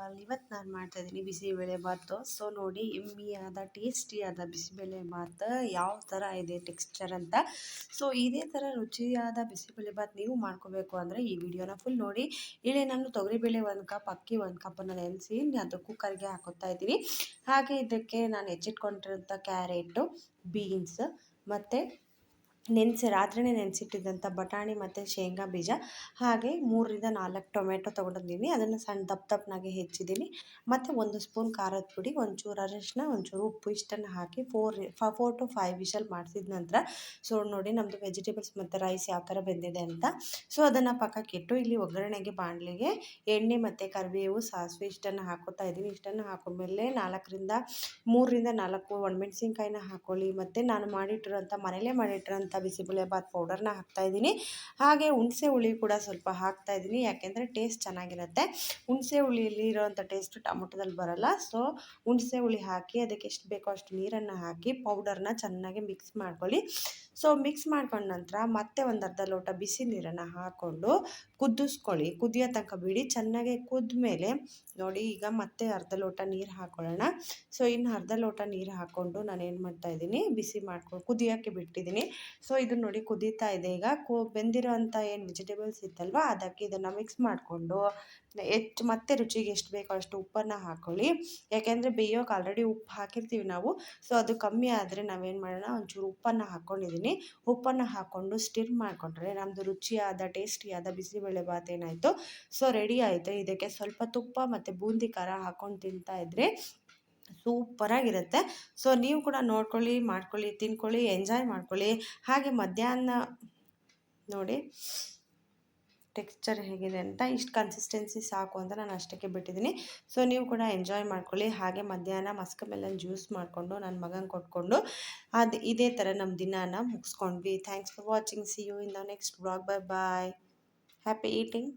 All, ಇವತ್ತು ನಾನು ಮಾಡ್ತಾಯಿದ್ದೀನಿ ಬಿಸಿಬೇಳೆ ಬಾತು. ಸೊ ನೋಡಿ, ಯಮ್ಮಿಯಾದ ಟೇಸ್ಟಿಯಾದ ಬಿಸಿಬೇಳೆ ಬಾತು ಯಾವ ಥರ ಇದೆ ಟೆಕ್ಸ್ಚರ್ ಅಂತ. ಸೊ ಇದೇ ಥರ ರುಚಿಯಾದ ಬಿಸಿಬೇಳೆ ಬಾತ್ ನೀವು ಮಾಡ್ಕೋಬೇಕು ಅಂದರೆ ಈ ವಿಡಿಯೋನ ಫುಲ್ ನೋಡಿ. ಇಲ್ಲಿ ನಾನು ತೊಗರಿಬೇಳೆ 1 ಕಪ್, ಅಕ್ಕಿ 1 ಕಪ್ಪನ್ನು ನೆನೆಸಿ ಅದು ಕುಕ್ಕರ್ಗೆ ಹಾಕೋತಾ ಇದ್ದೀನಿ. ಹಾಗೆ ಇದಕ್ಕೆ ನಾನು ಹೆಚ್ಚಿಟ್ಕೊಂಡಿರೋಂಥ ಕ್ಯಾರೆಟು, ಬೀನ್ಸ್ ಮತ್ತು ರಾತ್ರಿನೇ ನೆನೆಸಿಟ್ಟಿದ್ದಂಥ ಬಟಾಣಿ ಮತ್ತು ಶೇಂಗಾ ಬೀಜ, ಹಾಗೆ 3ರಿಂದ 4 ಟೊಮೆಟೊ ತೊಗೊಂಡಿದ್ದೀನಿ. ಅದನ್ನು ಸಣ್ಣ ದಪ್ಪನಾಗಿ ಹೆಚ್ಚಿದ್ದೀನಿ. ಮತ್ತು 1 ಸ್ಪೂನ್ ಖಾರದ ಪುಡಿ, ಒಂಚೂರು ಅರಿಶಿನ, ಒಂಚೂರು ಉಪ್ಪು ಇಷ್ಟನ್ನು ಹಾಕಿ 4 to 5 ವಿಷಲ್ ಮಾಡಿಸಿದ ನಂತರ ಸೊ ನೋಡಿ ನಮ್ಮದು ವೆಜಿಟೇಬಲ್ಸ್ ಮತ್ತು ರೈಸ್ ಯಾವ ಥರ ಬೆಂದಿದೆ ಅಂತ. ಸೊ ಅದನ್ನು ಪಕ್ಕಕ್ಕಿಟ್ಟು ಇಲ್ಲಿ ಒಗ್ಗರಣೆಗೆ ಬಾಣಲಿಗೆ ಎಣ್ಣೆ ಮತ್ತು ಕರಿಬೇವು, ಸಾಸಿವೆ ಇಷ್ಟನ್ನು ಹಾಕೋತಾ ಇದ್ದೀನಿ. ಇಷ್ಟನ್ನು ಹಾಕೊಂಡ್ಮೇಲೆ 3ರಿಂದ 4 ಒಣಮೆಣಸಿನ್ಕಾಯಿನ ಹಾಕ್ಕೊಳ್ಳಿ. ಮತ್ತು ನಾನು ಮನೇಲೇ ಮಾಡಿಟ್ಟಿರೋಂಥ ಬಿಸಿಬೇಳೆ ಬಾತ್ ಪೌಡರ್ನ ಹಾಕ್ತಾಯಿದ್ದೀನಿ. ಹಾಗೆ ಹುಣಸೆ ಹುಳಿ ಕೂಡ ಸ್ವಲ್ಪ ಹಾಕ್ತಾಯಿದ್ದೀನಿ, ಯಾಕೆಂದರೆ ಟೇಸ್ಟ್ ಚೆನ್ನಾಗಿರುತ್ತೆ. ಹುಣಸೆ ಹುಳಿಯಲ್ಲಿ ಇರೋವಂಥ ಟೇಸ್ಟು ಟೊಮೊಟೊದಲ್ಲಿ ಬರೋಲ್ಲ. ಸೊ ಹುಣಸೆ ಹುಳಿ ಹಾಕಿ ಅದಕ್ಕೆ ಎಷ್ಟು ಬೇಕೋ ಅಷ್ಟು ನೀರನ್ನು ಹಾಕಿ ಪೌಡರ್ನ ಚೆನ್ನಾಗಿ ಮಿಕ್ಸ್ ಮಾಡ್ಕೊಳ್ಳಿ. ಸೊ ಮಿಕ್ಸ್ ಮಾಡ್ಕೊಂಡ ನಂತರ ಮತ್ತೆ ಒಂದು ಅರ್ಧ ಲೋಟ ಬಿಸಿ ನೀರನ್ನು ಹಾಕ್ಕೊಂಡು ಕುದಿಸ್ಕೊಳ್ಳಿ. ಕುದಿಯೋ ತನಕ ಬಿಡಿ. ಚೆನ್ನಾಗಿ ಕುದ್ಮೇಲೆ ನೋಡಿ, ಈಗ ಮತ್ತೆ ಅರ್ಧ ಲೋಟ ನೀರು ಹಾಕ್ಕೊಳ್ಳೋಣ. ಸೊ ಇನ್ನು ಅರ್ಧ ಲೋಟ ನೀರು ಹಾಕ್ಕೊಂಡು ನಾನೇನು ಮಾಡ್ತಾಯಿದ್ದೀನಿ, ಬಿಸಿ ಮಾಡ್ಕೊಂಡು ಕುದಿಯೋಕ್ಕೆ ಬಿಟ್ಟಿದ್ದೀನಿ. ಸೊ ಇದು ನೋಡಿ ಕುದೀತಾ ಇದೆ. ಈಗ ಬೆಂದಿರೋ ಅಂಥ ಏನು ವೆಜಿಟೇಬಲ್ಸ್ ಇತ್ತಲ್ವ ಅದಕ್ಕೆ ಇದನ್ನು ಮಿಕ್ಸ್ ಮಾಡಿಕೊಂಡು ಮತ್ತೆ ರುಚಿಗೆ ಎಷ್ಟು ಬೇಕೋ ಅಷ್ಟು ಉಪ್ಪನ್ನು ಹಾಕ್ಕೊಳ್ಳಿ. ಯಾಕೆಂದರೆ ಬೇಯೋಕೆ ಆಲ್ರೆಡಿ ಉಪ್ಪು ಹಾಕಿರ್ತೀವಿ ನಾವು. ಸೊ ಅದು ಕಮ್ಮಿ ಆದರೆ ನಾವೇನು ಮಾಡೋಣ, ಒಂಚೂರು ಉಪ್ಪನ್ನು ಹಾಕ್ಕೊಂಡಿದ್ದೀನಿ. ಉಪ್ಪನ್ನು ಹಾಕ್ಕೊಂಡು ಸ್ಟಿರ್ ಮಾಡಿಕೊಂಡ್ರೆ ನಮ್ಮದು ರುಚಿಯಾದ ಟೇಸ್ಟಿಯಾದ ಬಿಸಿಬೇಳೆ ಬಾತ್ ಏನಾಯಿತು ಸೊ ರೆಡಿ ಆಯಿತು. ಇದಕ್ಕೆ ಸ್ವಲ್ಪ ತುಪ್ಪ ಮತ್ತು ಬೂಂದಿ ಖಾರ ಹಾಕ್ಕೊಂಡು ತಿಂತಾಯಿದ್ರೆ ಸೂಪರಾಗಿರುತ್ತೆ. ಸೊ ನೀವು ಕೂಡ ನೋಡ್ಕೊಳ್ಳಿ, ಮಾಡ್ಕೊಳ್ಳಿ, ತಿನ್ಕೊಳ್ಳಿ, ಎಂಜಾಯ್ ಮಾಡ್ಕೊಳ್ಳಿ. ಹಾಗೆ ಮಧ್ಯಾಹ್ನ ನೋಡಿ ಟೆಕ್ಸ್ಚರ್ ಹೇಗಿದೆ ಅಂತ. ಇಷ್ಟು ಕನ್ಸಿಸ್ಟೆನ್ಸಿ ಸಾಕು ಅಂತ ನಾನು ಅಷ್ಟಕ್ಕೆ ಬಿಟ್ಟಿದ್ದೀನಿ. ಸೊ ನೀವು ಕೂಡ ಎಂಜಾಯ್ ಮಾಡ್ಕೊಳ್ಳಿ. ಹಾಗೆ ಮಧ್ಯಾಹ್ನ ಮಸ್ಕ್ ಮೆಲನ್ ಜ್ಯೂಸ್ ಮಾಡಿಕೊಂಡು ನನ್ನ ಮಗಂಗೆ ಕೊಟ್ಕೊಂಡು ಇದೇ ಥರ ನಮ್ಮ ದಿನಾನ ಮುಗಿಸ್ಕೊಂಡ್ವಿ. Thanks for watching. See you in the next vlog. Bye bye. Happy eating.